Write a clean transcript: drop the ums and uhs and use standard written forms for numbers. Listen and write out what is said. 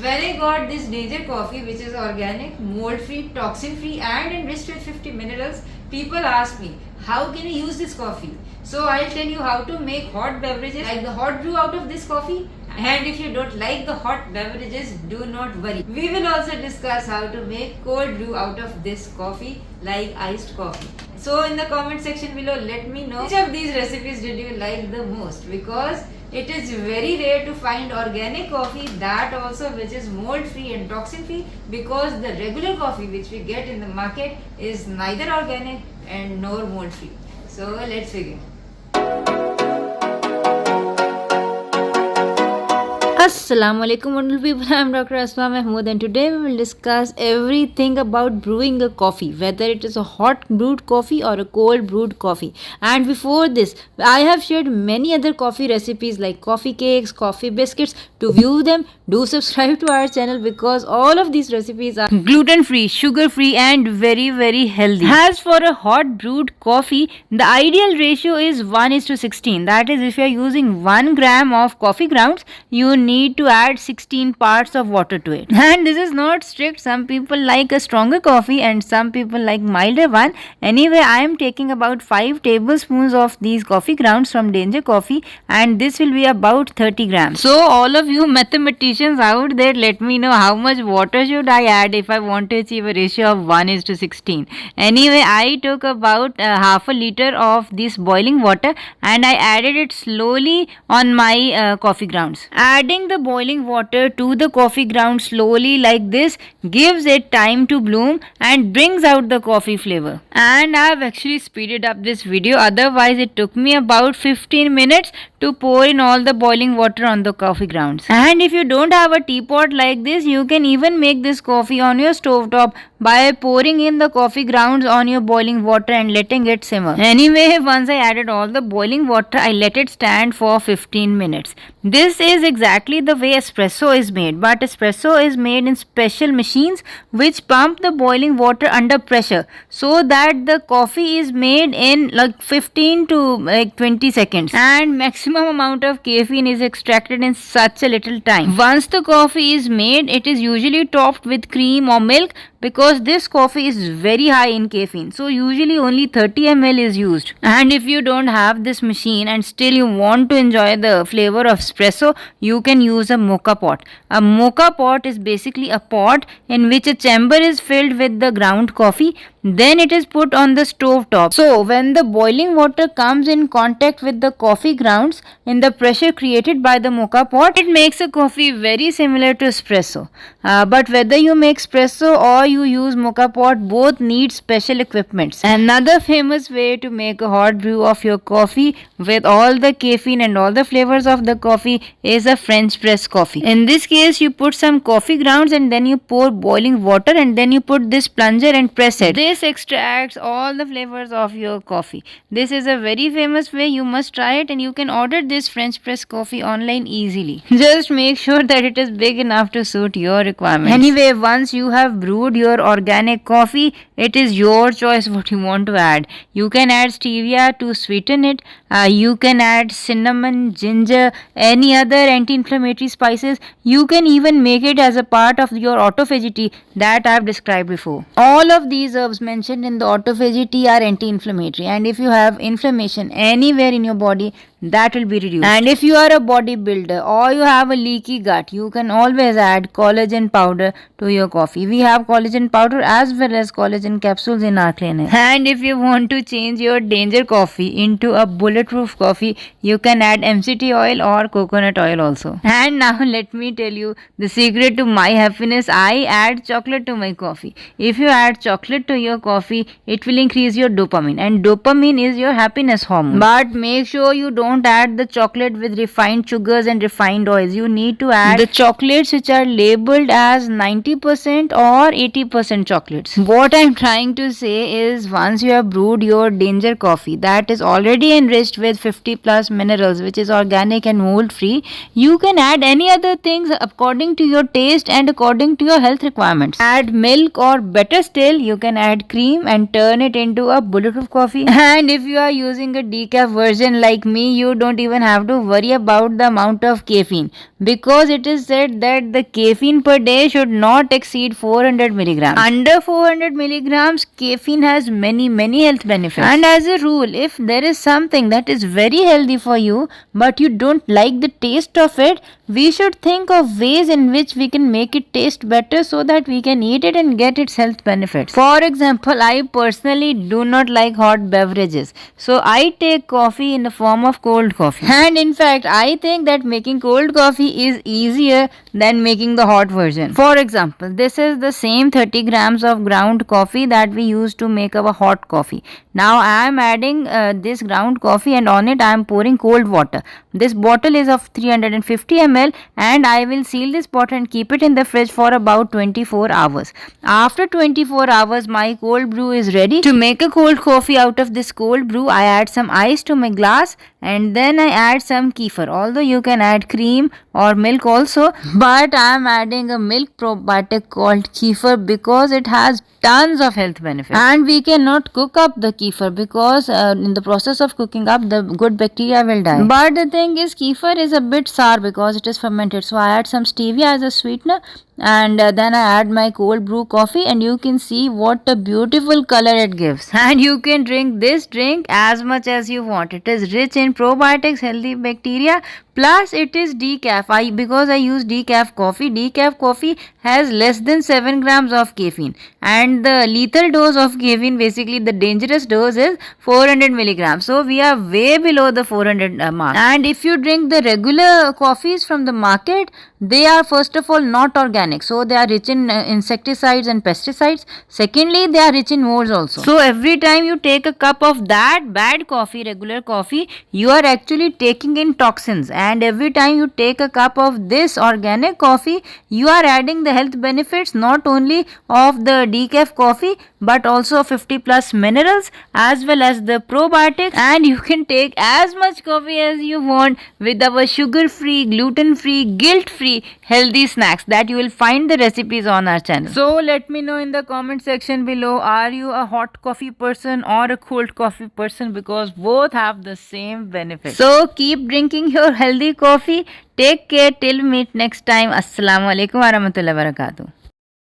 When I got this danger coffee, which is organic, mold free, toxin free and enriched with 50 minerals, people ask me, how can you use this coffee? So I'll tell you how to make hot beverages like the hot brew out of this coffee. And if you don't like the hot beverages, do not worry. We will also discuss how to make cold brew out of this coffee like iced coffee. So in the comment section below, let me know which of these recipes did you like the most, because it is very rare to find organic coffee that also which is mold free and toxin free, because the regular coffee which we get in the market is neither organic and nor mold free. So let's begin. Assalamu alaikum wonderful people, I am Dr. Asma Mahmood and today we will discuss everything about brewing a coffee, whether it is a hot brewed coffee or a cold brewed coffee. And before this, I have shared many other coffee recipes like coffee cakes, coffee biscuits. To view them, do subscribe to our channel because all of these recipes are gluten free, sugar free and very healthy. As for a hot brewed coffee, the ideal ratio is 1:16. That is, if you are using 1 gram of coffee grounds, you need to add 16 parts of water to it. And this is not strict. Some people like a stronger coffee and some people like milder one. Anyway, I am taking about 5 tablespoons of these coffee grounds from Danger Coffee and this will be about 30 grams. So all of you mathematicians out there, let me know how much water should I add if I want to achieve a ratio of 1:16. Anyway, I took about half a liter of this boiling water and I added it slowly on my coffee grounds. Adding the boiling water to the coffee ground slowly like this gives it time to bloom and brings out the coffee flavor. And I have actually speeded up this video, otherwise it took me about 15 minutes to pour in all the boiling water on the coffee grounds. And if you don't have a teapot like this, you can even make this coffee on your stove top by pouring in the coffee grounds on your boiling water and letting it simmer. Anyway, once I added all the boiling water, I let it stand for 15 minutes. This is exactly the way espresso is made, but espresso is made in special machines which pump the boiling water under pressure so that the coffee is made in like 15 to 20 seconds and maximum amount of caffeine is extracted in such a little time. Once the coffee is made, it is usually topped with cream or milk because this coffee is very high in caffeine, so usually only 30 ml is used. And if you don't have this machine and still you want to enjoy the flavor of espresso, you can use a Moka pot. A Moka pot is basically a pot in which a chamber is filled with the ground coffee, then it is put on the stove top. So when the boiling water comes in contact with the coffee grounds in the pressure created by the Moka pot, it makes a coffee very similar to espresso. But whether you make espresso or you use Moka pot, both need special equipments. Another famous way to make a hot brew of your coffee with all the caffeine and all the flavors of the coffee is a French press coffee. In this case, you put some coffee grounds and then you pour boiling water and then you put this plunger and press it. This extracts all the flavors of your coffee. This is a very famous way. You must try it and you can order this French press coffee online easily. Just make sure that it is big enough to suit your requirements. Anyway, once you have brewed your organic coffee, it is your choice what you want to add. You can add stevia to sweeten it. You can add cinnamon, ginger, any other anti-inflammatory spices. You can even make it as a part of your autophagy tea that I have described before. All of these herbs mentioned in the autophagy tea are anti-inflammatory, and if you have inflammation anywhere in your body, that will be reduced. And if you are a bodybuilder or you have a leaky gut, you can always add collagen powder to your coffee. We have collagen powder as well as collagen capsules in our clinic. And if you want to change your danger coffee into a bulletproof coffee, you can add MCT oil or coconut oil also. And now let me tell you the secret to my happiness. I add chocolate to my coffee. If you add chocolate to your coffee, it will increase your dopamine, and dopamine is your happiness hormone. But make sure you don't add the chocolate with refined sugars and refined oils. You need to add the chocolates which are labeled as 90% or 80% chocolates. What I am trying to say is, once you have brewed your danger coffee that is already enriched with 50 plus minerals, which is organic and mold free, you can add any other things according to your taste and according to your health requirements. Add milk, or better still, you can add cream and turn it into a bulletproof coffee. And if you are using a decaf version like me, you don't even have to worry about the amount of caffeine, because it is said that the caffeine per day should not exceed 400 milligrams. Under 400 milligrams, caffeine has many health benefits. And as a rule, if there is something that is very healthy for you but you don't like the taste of it, we should think of ways in which we can make it taste better so that we can eat it and get its health benefits. For example, I personally do not like hot beverages, so I take coffee in the form of cold coffee. And in fact, I think that making cold coffee is easier than making the hot version. For example, this is the same 30 grams of ground coffee that we use to make our hot coffee. Now I am adding this ground coffee, and on it I am pouring cold water. This bottle is of 350 ml, and I will seal this bottle and keep it in the fridge for about 24 hours. After 24 hours, my cold brew is ready. To make a cold coffee out of this cold brew, I add some ice to my glass, and then I add some kefir. Although you can add cream or milk also, but I am adding a milk probiotic called kefir because it has tons of health benefits. And we cannot cook up the kefir because in the process of cooking up, the good bacteria will die. But the thing is, kefir is a bit sour because it is fermented, so I add some stevia as a sweetener, and then I add my cold brew coffee, and you can see what a beautiful color it gives. And you can drink this drink as much as you want. It is rich in probiotics, healthy bacteria, plus it is decaf. Because I use decaf coffee. Decaf coffee has less than 7 grams of caffeine, and the lethal dose of caffeine, basically the dangerous dose, is 400 milligrams. So we are way below the 400 mark. And if you drink the regular coffees from the market, they are first of all not organic, so they are rich in insecticides and pesticides. Secondly, they are rich in molds also. So every time you take a cup of that bad coffee, regular coffee, you are actually taking in toxins. And every time you take a cup of this organic coffee, you are adding the health benefits not only of the decaf coffee but also 50 plus minerals as well as the probiotics. And you can take as much coffee as you want with our sugar free, gluten free, guilt free healthy snacks that you will find the recipes on our channel. So let me know in the comment section below, are you a hot coffee person or a cold coffee person, because both have the same benefits. So keep drinking your healthy coffee. Take care till meet next time. Assalamu alaikum warahmatullahi wabarakatuh.